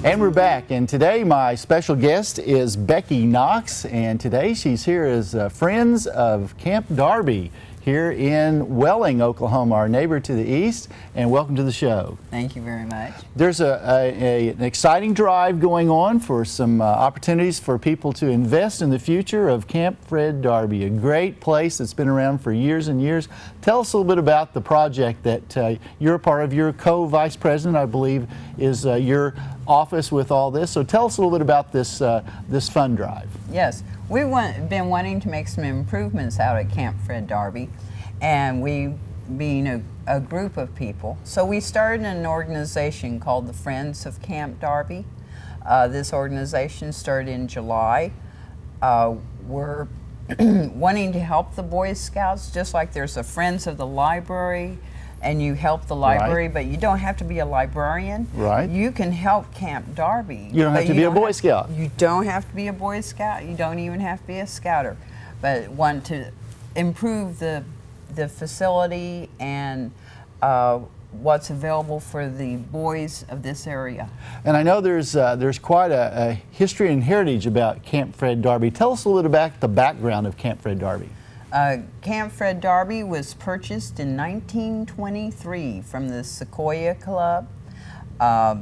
And we're back, and today my special guest is Becky Knox, and today she's here as Friends of Camp Darby here in Welling, Oklahoma, our neighbor to the east, and welcome to the show. Thank you very much. There's an exciting drive going on for some opportunities for people to invest in the future of Camp Fred Darby, a great place that's been around for years and years. Tell us a little bit about the project that you're a part of. You're a co-vice president, I believe, is your office with all this. So tell us a little bit about this, this fund drive. Yes, we've been wanting to make some improvements out at Camp Fred Darby, and we being a group of people. So we started an organization called the Friends of Camp Darby. This organization started in July. We're wanting to help the Boy Scouts, just like there's a Friends of the Library, and you help the library, right, but you don't have to be a librarian. Right. You can help Camp Darby. You don't have to be a Boy Scout. You don't have to be a Boy Scout. You don't even have to be a Scouter, but want to improve the facility and what's available for the boys of this area. And I know there's quite a history and heritage about Camp Fred Darby. Tell us a little bit about the background of Camp Fred Darby. Camp Fred Darby was purchased in 1923 from the Sequoia Club.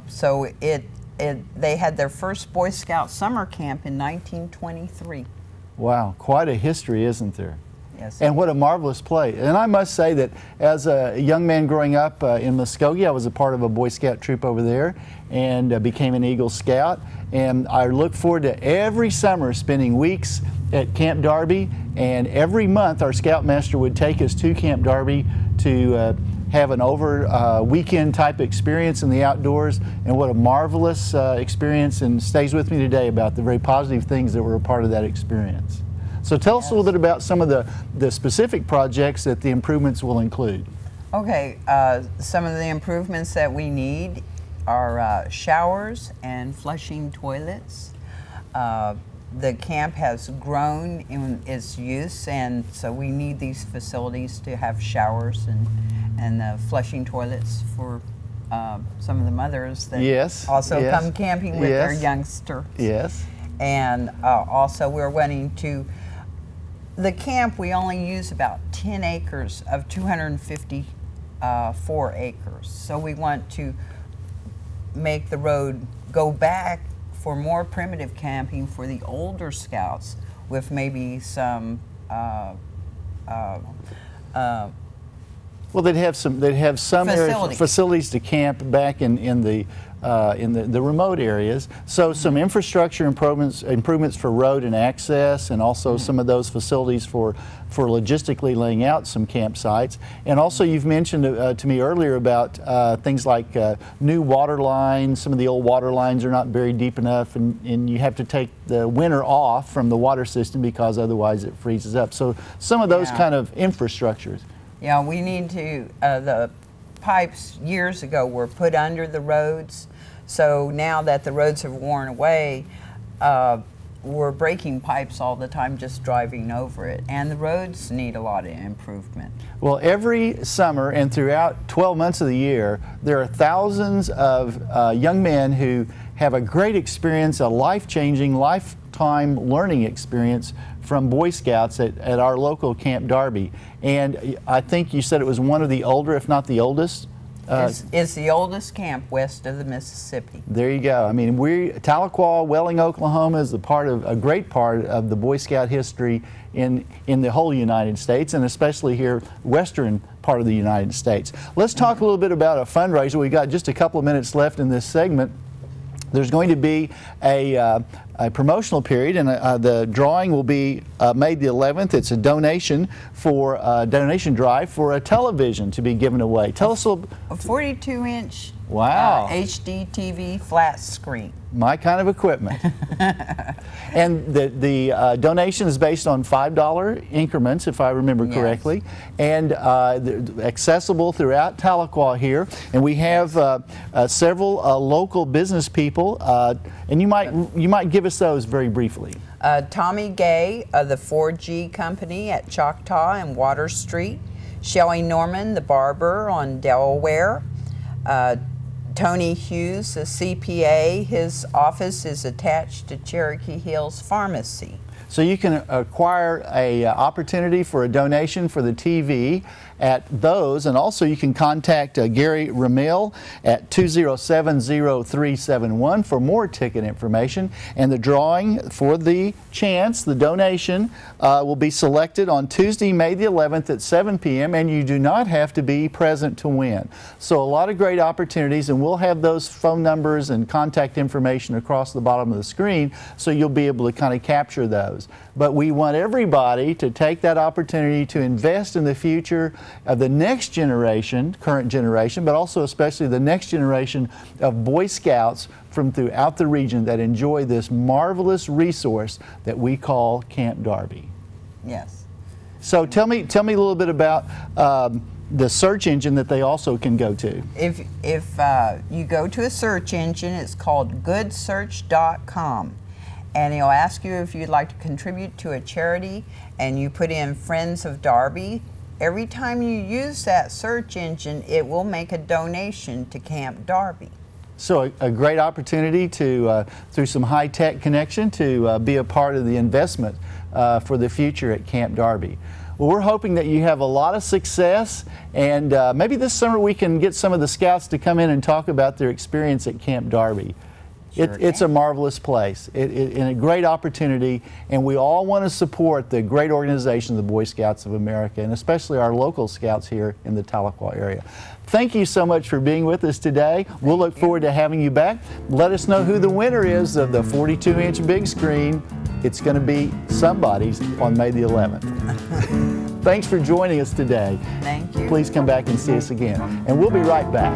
So they had their first Boy Scout summer camp in 1923. Wow, quite a history, isn't there? Yes. And what a marvelous place. And I must say that as a young man growing up in Muskogee, I was a part of a Boy Scout troop over there and became an Eagle Scout. And I look forward to every summer spending weeks at Camp Darby, and every month our Scoutmaster would take us to Camp Darby to have an weekend type experience in the outdoors. And what a marvelous experience, and stays with me today about the very positive things that were a part of that experience. So tell us a little bit about some of the specific projects that the improvements will include. Okay, some of the improvements that we need are showers and flushing toilets. The camp has grown in its use, and so we need these facilities to have showers and flushing toilets for some of the mothers that also come camping with their youngsters. Yes. And also we're wanting to, the camp, we only use about 10 acres of 254 acres. So we want to make the road go back for more primitive camping for the older Scouts, with maybe some well, they'd have some facilities to camp back in the remote areas. So some infrastructure improvements for road and access, and also some of those facilities for logistically laying out some campsites. And also you've mentioned to me earlier about things like new water lines. Some of the old water lines are not buried deep enough, and you have to take the winter off from the water system because otherwise it freezes up. So some of those kind of infrastructures. Yeah, we need to, the pipes years ago were put under the roads. So now that the roads have worn away, we're breaking pipes all the time just driving over it. And the roads need a lot of improvement. Well, every summer and throughout 12 months of the year, there are thousands of young men who have a great experience, a life-changing, lifetime learning experience from Boy Scouts at our local Camp Darby. And I think you said it was one of the older, if not the oldest. It's the oldest camp west of the Mississippi. There you go. I mean, Tahlequah, Welling, Oklahoma is a great part of the Boy Scout history in the whole United States, and especially here, western part of the United States. Let's talk a little bit about a fundraiser. We've got just a couple of minutes left in this segment. There's going to be a promotional period, and the drawing will be May the 11th. It's a donation drive for a television to be given away. Tell us a 42-inch HD TV flat screen. My kind of equipment. And the donation is based on $5 increments, if I remember correctly, and accessible throughout Tahlequah here. And we have several local business people, and you might give us those very briefly. Tommy Gay of the 4G Company at Choctaw and Water Street, Shelley Norman, the barber on Delaware, Tony Hughes, a CPA, his office is attached to Cherokee Hills Pharmacy. So you can acquire a opportunity for a donation for the TV at those, and also you can contact Gary Ramil at 207-0371 for more ticket information. And the drawing for the chance, the donation, will be selected on Tuesday, May the 11th at 7 p.m. and you do not have to be present to win. So a lot of great opportunities, and we'll have those phone numbers and contact information across the bottom of the screen so you'll be able to kind of capture those. But we want everybody to take that opportunity to invest in the future of the next generation, current generation, but also especially the next generation of Boy Scouts from throughout the region that enjoy this marvelous resource that we call Camp Darby. Yes. So tell me a little bit about the search engine that they also can go to. If you go to a search engine, it's called goodsearch.com. And he'll ask you if you'd like to contribute to a charity, and you put in Friends of Darby. Every time you use that search engine, it will make a donation to Camp Darby. So a great opportunity to, through some high-tech connection, to be a part of the investment for the future at Camp Darby. Well, we're hoping that you have a lot of success, and maybe this summer we can get some of the scouts to come in and talk about their experience at Camp Darby. It's a marvelous place and a great opportunity, and we all want to support the great organization, the Boy Scouts of America, and especially our local scouts here in the Tahlequah area. Thank you so much for being with us today. We'll look forward to having you back. Let us know who the winner is of the 42-inch big screen. It's going to be somebody's on May the 11th. Thanks for joining us today. Thank you. Please come back and see us again, and we'll be right back.